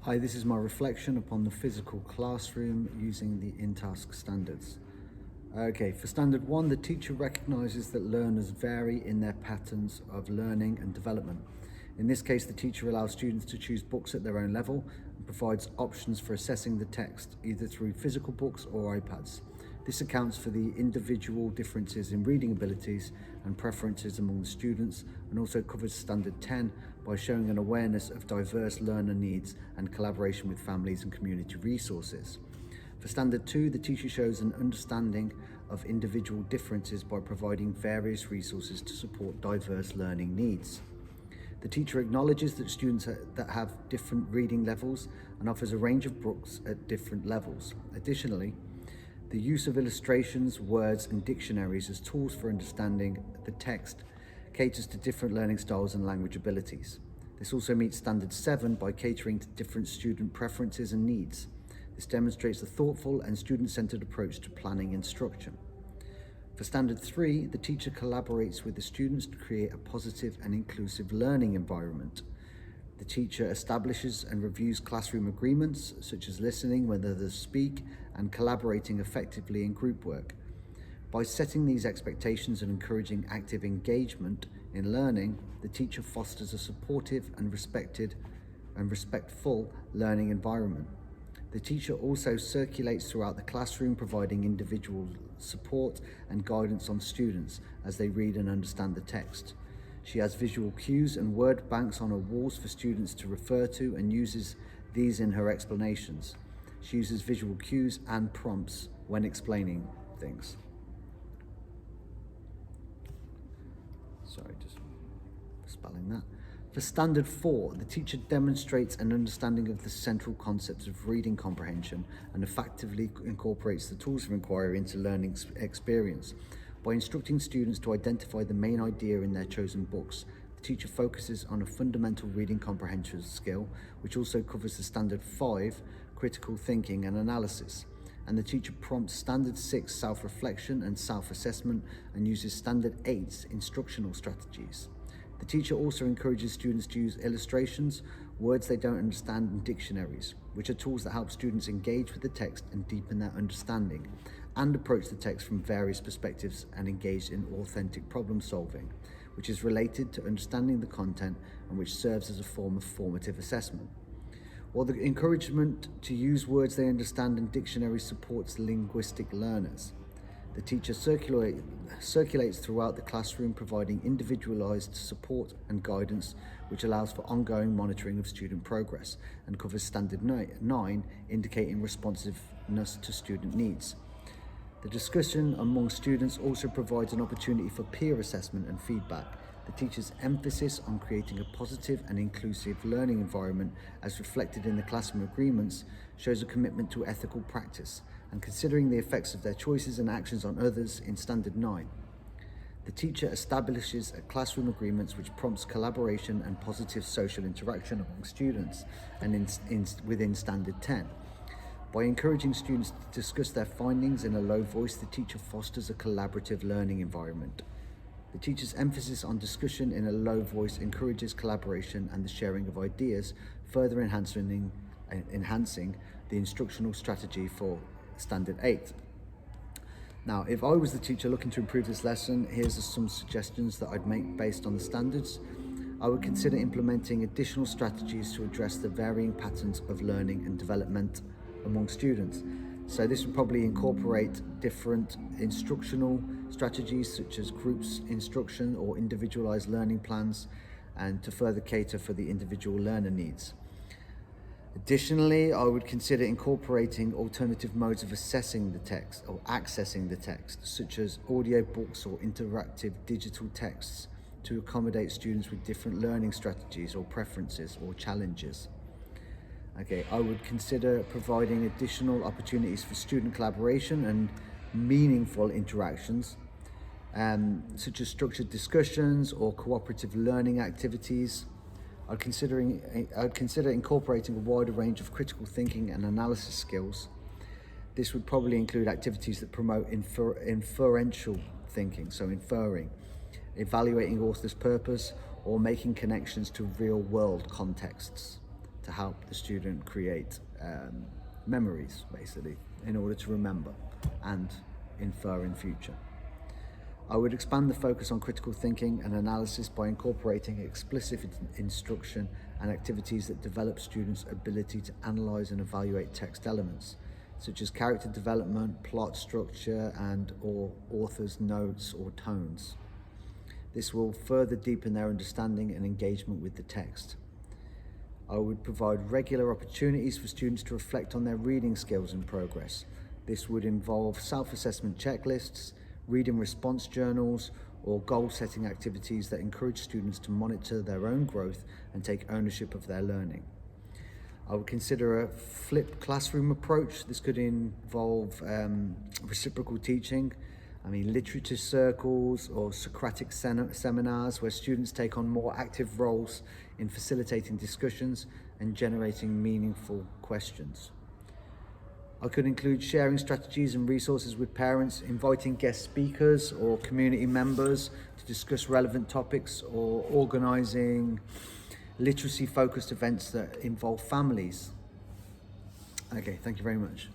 Hi, this is my reflection upon the physical classroom using the InTASK standards. Okay, for standard 1, the teacher recognises that learners vary in their patterns of learning and development. In this case, the teacher allows students to choose books at their own level and provides options for assessing the text, either through physical books or iPads. This accounts for the individual differences in reading abilities and preferences among the students, and also covers standard 10 by showing an awareness of diverse learner needs and collaboration with families and community resources. For standard 2, the teacher shows an understanding of individual differences by providing various resources to support diverse learning needs. The teacher acknowledges that students that have different reading levels and offers a range of books at different levels. Additionally, the use of illustrations, words, and dictionaries as tools for understanding the text caters to different learning styles and language abilities. This also meets Standard 7 by catering to different student preferences and needs. This demonstrates a thoughtful and student-centered approach to planning instruction. For Standard 3, the teacher collaborates with the students to create a positive and inclusive learning environment. The teacher establishes and reviews classroom agreements, such as listening when others speak and collaborating effectively in group work. By setting these expectations and encouraging active engagement in learning, the teacher fosters a supportive and respectful learning environment. The teacher also circulates throughout the classroom, providing individual support and guidance on students as they read and understand the text. She has visual cues and word banks on her walls for students to refer to and uses these in her explanations. She uses visual cues and prompts when explaining things. Sorry, just spelling that. For Standard 4, the teacher demonstrates an understanding of the central concepts of reading comprehension and effectively incorporates the tools of inquiry into learning experience. By instructing students to identify the main idea in their chosen books, the teacher focuses on a fundamental reading comprehension skill, which also covers the Standard 5, critical thinking and analysis. And the teacher prompts Standard 6, self-reflection and self-assessment, and uses Standard 8, instructional strategies. The teacher also encourages students to use illustrations, words they don't understand, and dictionaries, which are tools that help students engage with the text and deepen their understanding, and approach the text from various perspectives and engage in authentic problem solving, which is related to understanding the content and which serves as a form of formative assessment. While the encouragement to use words they understand and dictionaries supports linguistic learners, the teacher circulates throughout the classroom, providing individualized support and guidance, which allows for ongoing monitoring of student progress, and covers Standard 9, indicating responsiveness to student needs. The discussion among students also provides an opportunity for peer assessment and feedback. The teacher's emphasis on creating a positive and inclusive learning environment, as reflected in the classroom agreements, shows a commitment to ethical practice and considering the effects of their choices and actions on others in Standard 9. The teacher establishes classroom agreements which prompts collaboration and positive social interaction among students and within Standard 10. By encouraging students to discuss their findings in a low voice, the teacher fosters a collaborative learning environment. The teacher's emphasis on discussion in a low voice encourages collaboration and the sharing of ideas, further enhancing the instructional strategy for Standard 8. Now, if I was the teacher looking to improve this lesson, here's some suggestions that I'd make based on the standards. I would consider implementing additional strategies to address the varying patterns of learning and development among students. So this would probably incorporate different instructional strategies such as groups instruction or individualized learning plans, and to further cater for the individual learner needs. Additionally, I would consider incorporating alternative modes of assessing the text or accessing the text, such as audio books or interactive digital texts, to accommodate students with different learning strategies or preferences or challenges. Okay, I would consider providing additional opportunities for student collaboration and meaningful interactions, such as structured discussions or cooperative learning activities. I'd consider incorporating a wider range of critical thinking and analysis skills. This would probably include activities that promote inferential thinking, so inferring, evaluating author's purpose, or making connections to real-world contexts. to help the student create memories, basically, in order to remember and infer in future. I would expand the focus on critical thinking and analysis by incorporating explicit instruction and activities that develop students' ability to analyze and evaluate text elements, such as character development, plot structure, and/or author's notes or tones. This will further deepen their understanding and engagement with the text. I would provide regular opportunities for students to reflect on their reading skills and progress. This would involve self-assessment checklists, reading response journals, or goal-setting activities that encourage students to monitor their own growth and take ownership of their learning. I would consider a flipped classroom approach. This could involve reciprocal teaching, literature circles or Socratic seminars where students take on more active roles in facilitating discussions and generating meaningful questions. I could include sharing strategies and resources with parents, inviting guest speakers or community members to discuss relevant topics, or organising literacy-focused events that involve families. Okay, thank you very much.